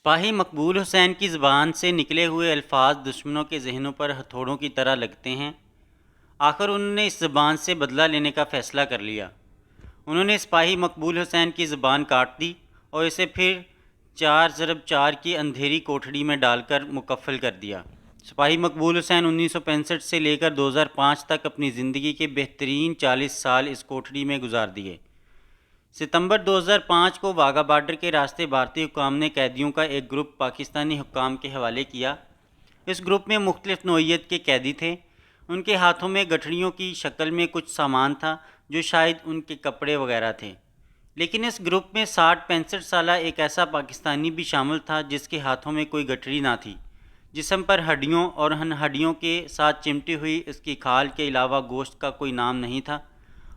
سپاہی مقبول حسین کی زبان سے نکلے ہوئے الفاظ دشمنوں کے ذہنوں پر ہتھوڑوں کی طرح لگتے ہیں۔ آخر انہوں نے اس زبان سے بدلہ لینے کا فیصلہ کر لیا۔ انہوں نے سپاہی مقبول حسین کی زبان کاٹ دی اور اسے پھر 4x4 کی اندھیری کوٹھڑی میں ڈال کر مکفل کر دیا۔ سپاہی مقبول حسین 1965 سے لے کر 2005 تک اپنی زندگی کے بہترین 40 سال اس کوٹھڑی میں گزار دیے۔ ستمبر 2005 کو واگا بارڈر کے راستے بھارتی حکام نے قیدیوں کا ایک گروپ پاکستانی حکام کے حوالے کیا۔ اس گروپ میں مختلف نوعیت کے قیدی تھے۔ ان کے ہاتھوں میں گٹھڑیوں کی شکل میں کچھ سامان تھا جو شاید ان کے کپڑے وغیرہ تھے، لیکن اس گروپ میں 60-65 سالہ ایک ایسا پاکستانی بھی شامل تھا جس کے ہاتھوں میں کوئی گٹھڑی نہ تھی۔ جسم پر ہڈیوں اور ان ہڈیوں کے ساتھ چمٹی ہوئی اس کی کھال کے علاوہ گوشت کا کوئی نام نہیں تھا،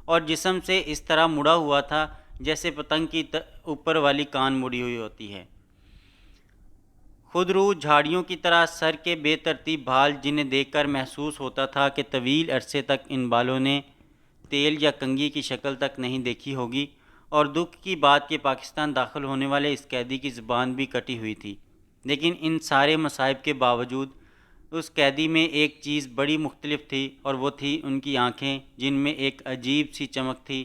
اور جسم سے اس طرح مڑا ہوا تھا جیسے پتنگ کی اوپر والی کان مڑی ہوئی ہوتی ہے۔ خود رو جھاڑیوں کی طرح سر کے بے ترتیب بال، جنہیں دیکھ کر محسوس ہوتا تھا کہ طویل عرصے تک ان بالوں نے تیل یا کنگھی کی شکل تک نہیں دیکھی ہوگی، اور دکھ کی بات کہ پاکستان داخل ہونے والے اس قیدی کی زبان بھی کٹی ہوئی تھی۔ لیکن ان سارے مصائب کے باوجود اس قیدی میں ایک چیز بڑی مختلف تھی، اور وہ تھی ان کی آنکھیں، جن میں ایک عجیب سی چمک تھی۔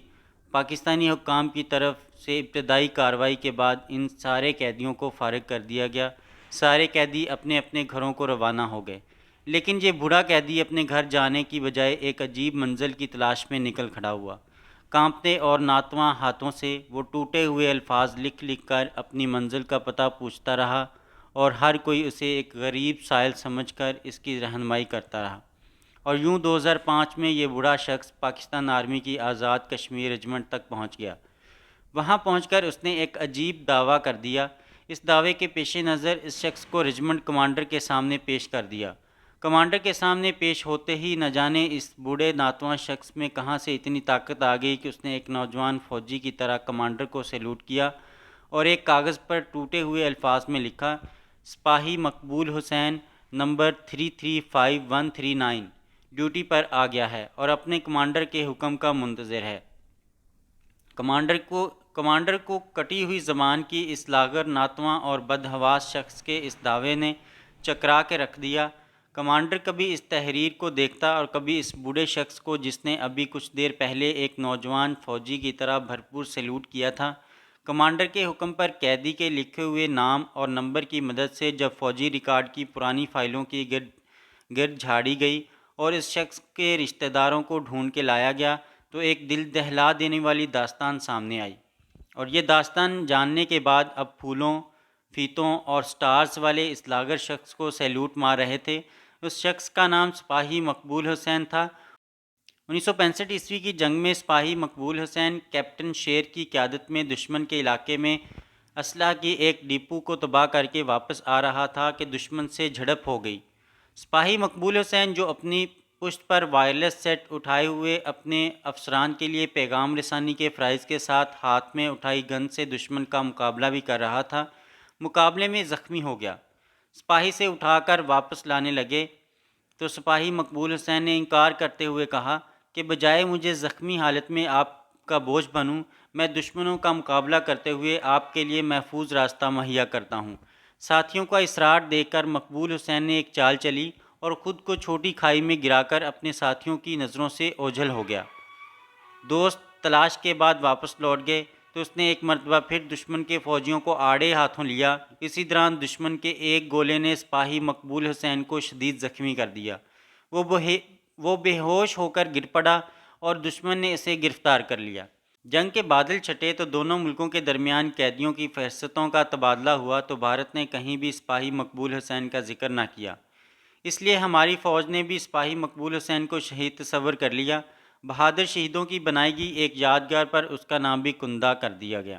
پاکستانی حکام کی طرف سے ابتدائی کارروائی کے بعد ان سارے قیدیوں کو فارغ کر دیا گیا۔ سارے قیدی اپنے اپنے گھروں کو روانہ ہو گئے، لیکن یہ بوڑھا قیدی اپنے گھر جانے کی بجائے ایک عجیب منزل کی تلاش میں نکل کھڑا ہوا۔ کانپتے اور ناتواں ہاتھوں سے وہ ٹوٹے ہوئے الفاظ لکھ لکھ کر اپنی منزل کا پتہ پوچھتا رہا، اور ہر کوئی اسے ایک غریب سائل سمجھ کر اس کی رہنمائی کرتا رہا۔ اور یوں 2005 میں یہ بوڑھا شخص پاکستان آرمی کی آزاد کشمیر ریجمنٹ تک پہنچ گیا۔ وہاں پہنچ کر اس نے ایک عجیب دعویٰ کر دیا۔ اس دعوے کے پیش نظر اس شخص کو ریجمنٹ کمانڈر کے سامنے پیش کر دیا۔ کمانڈر کے سامنے پیش ہوتے ہی نہ جانے اس بوڑھے ناتواں شخص میں کہاں سے اتنی طاقت آ گئی کہ اس نے ایک نوجوان فوجی کی طرح کمانڈر کو سیلوٹ کیا اور ایک کاغذ پر ٹوٹے ہوئے الفاظ میں لکھا: سپاہی مقبول حسین نمبر 335139 ڈیوٹی پر آ گیا ہے اور اپنے کمانڈر کے حکم کا منتظر ہے۔ کمانڈر کو کٹی ہوئی زبان کی اس لاغر، ناتواں اور بدحواس شخص کے اس دعوے نے چکرا کے رکھ دیا۔ کمانڈر کبھی اس تحریر کو دیکھتا اور کبھی اس بوڑھے شخص کو جس نے ابھی کچھ دیر پہلے ایک نوجوان فوجی کی طرح بھرپور سیلوٹ کیا تھا۔ کمانڈر کے حکم پر قیدی کے لکھے ہوئے نام اور نمبر کی مدد سے جب فوجی ریکارڈ کی پرانی فائلوں کی گرد جھاڑی گئی اور اس شخص کے رشتہ داروں کو ڈھونڈ کے لایا گیا، تو ایک دل دہلا دینے والی داستان سامنے آئی۔ اور یہ داستان جاننے کے بعد اب پھولوں، فیتوں اور سٹارز والے اس لاغر شخص کو سیلوٹ مار رہے تھے۔ اس شخص کا نام سپاہی مقبول حسین تھا۔ 1965 کی جنگ میں سپاہی مقبول حسین کیپٹن شیر کی قیادت میں دشمن کے علاقے میں اسلحہ کی ایک ڈپو کو تباہ کر کے واپس آ رہا تھا کہ دشمن سے جھڑپ ہو گئی۔ سپاہی مقبول حسین، جو اپنی پشت پر وائرلیس سیٹ اٹھائے ہوئے اپنے افسران کے لیے پیغام رسانی کے فرائض کے ساتھ ہاتھ میں اٹھائی گن سے دشمن کا مقابلہ بھی کر رہا تھا، مقابلے میں زخمی ہو گیا۔ سپاہی سے اٹھا کر واپس لانے لگے تو سپاہی مقبول حسین نے انکار کرتے ہوئے کہا کہ بجائے مجھے زخمی حالت میں آپ کا بوجھ بنوں، میں دشمنوں کا مقابلہ کرتے ہوئے آپ کے لیے محفوظ راستہ مہیا کرتا ہوں۔ ساتھیوں کا اصرار دیکھ کر مقبول حسین نے ایک چال چلی اور خود کو چھوٹی کھائی میں گرا کر اپنے ساتھیوں کی نظروں سے اوجھل ہو گیا۔ دوست تلاش کے بعد واپس لوٹ گئے تو اس نے ایک مرتبہ پھر دشمن کے فوجیوں کو آڑے ہاتھوں لیا۔ اسی دوران دشمن کے ایک گولے نے سپاہی مقبول حسین کو شدید زخمی کر دیا۔ وہ بے ہوش ہو کر گر پڑا اور دشمن نے اسے گرفتار کر لیا۔ جنگ کے بادل چھٹے تو دونوں ملکوں کے درمیان قیدیوں کی فہرستوں کا تبادلہ ہوا تو بھارت نے کہیں بھی سپاہی مقبول حسین کا ذکر نہ کیا۔ اس لیے ہماری فوج نے بھی سپاہی مقبول حسین کو شہید تصور کر لیا۔ بہادر شہیدوں کی بنائی گئی ایک یادگار پر اس کا نام بھی کندہ کر دیا گیا۔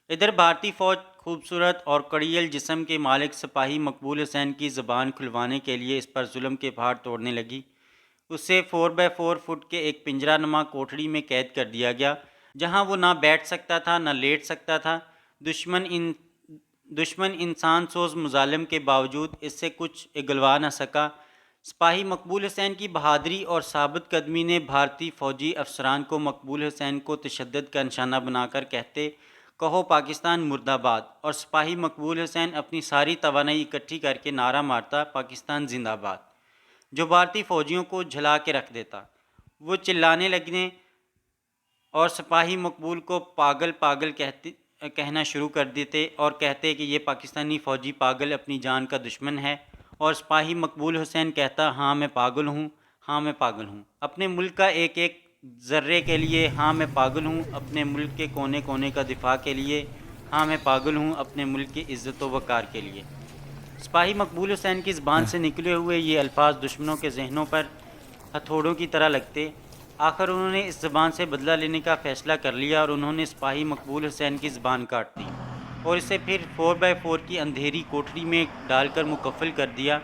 ادھر بھارتی فوج خوبصورت اور کڑیل جسم کے مالک سپاہی مقبول حسین کی زبان کھلوانے کے لیے اس پر ظلم کے پہاڑ توڑنے لگی۔ اسے 4x4 فٹ کے ایک پنجرہ نما کوٹھڑی میں قید کر دیا گیا، جہاں وہ نہ بیٹھ سکتا تھا نہ لیٹ سکتا تھا۔ دشمن انسان سوز مظالم کے باوجود اس سے کچھ اگلوا نہ سکا۔ سپاہی مقبول حسین کی بہادری اور ثابت قدمی نے بھارتی فوجی افسران کو مقبول حسین کو تشدد کا نشانہ بنا کر کہتے کہو پاکستان مرد آباد، اور سپاہی مقبول حسین اپنی ساری توانائی اکٹھی کر کے نعرہ مارتا پاکستان زندہ باد، جو بھارتی فوجیوں کو جھلا کے رکھ دیتا۔ وہ چلانے لگنے اور سپاہی مقبول کو پاگل پاگل کہنا شروع کر دیتے اور کہتے کہ یہ پاکستانی فوجی پاگل اپنی جان کا دشمن ہے، اور سپاہی مقبول حسین کہتا ہاں میں پاگل ہوں، ہاں میں پاگل ہوں، اپنے ملک کا ایک ایک ذرے کے لیے ہاں میں پاگل ہوں، اپنے ملک کے کونے کونے کا دفاع کے لیے ہاں میں پاگل ہوں، اپنے ملک کی عزت و وقار کے لیے۔ سپاہی مقبول حسین کی زبان سے نکلے ہوئے یہ الفاظ دشمنوں کے ذہنوں پر ہتھوڑوں کی طرح لگتے۔ آخر انہوں نے اس زبان سے بدلہ لینے کا فیصلہ کر لیا اور انہوں نے سپاہی مقبول حسین کی زبان کاٹ دی اور اسے پھر 4x4 کی اندھیری کوٹری میں ڈال کر مکفل کر دیا۔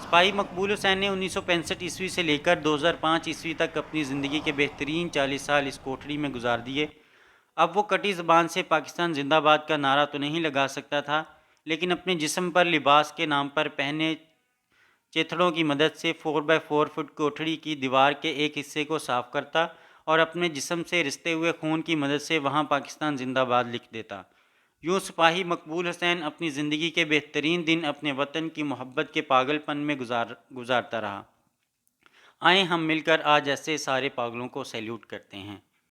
سپاہی مقبول حسین نے 1965 عیسوی سے لے کر 2005 عیسوی تک اپنی زندگی کے بہترین 40 سال اس کوٹری میں گزار دیے۔ اب وہ کٹی زبان سے پاکستان زندہ باد کا نعرہ تو نہیں لگا سکتا تھا، لیکن اپنے جسم پر لباس کے نام پر پہنے چیتھڑوں کی مدد سے 4x4 فٹ کوٹڑی کی دیوار کے ایک حصے کو صاف کرتا اور اپنے جسم سے رستے ہوئے خون کی مدد سے وہاں پاکستان زندہ باد لکھ دیتا۔ یوں سپاہی مقبول حسین اپنی زندگی کے بہترین دن اپنے وطن کی محبت کے پاگل پن میں گزارتا رہا۔ آئیں ہم مل کر آج ایسے سارے پاگلوں کو سیلیوٹ کرتے ہیں۔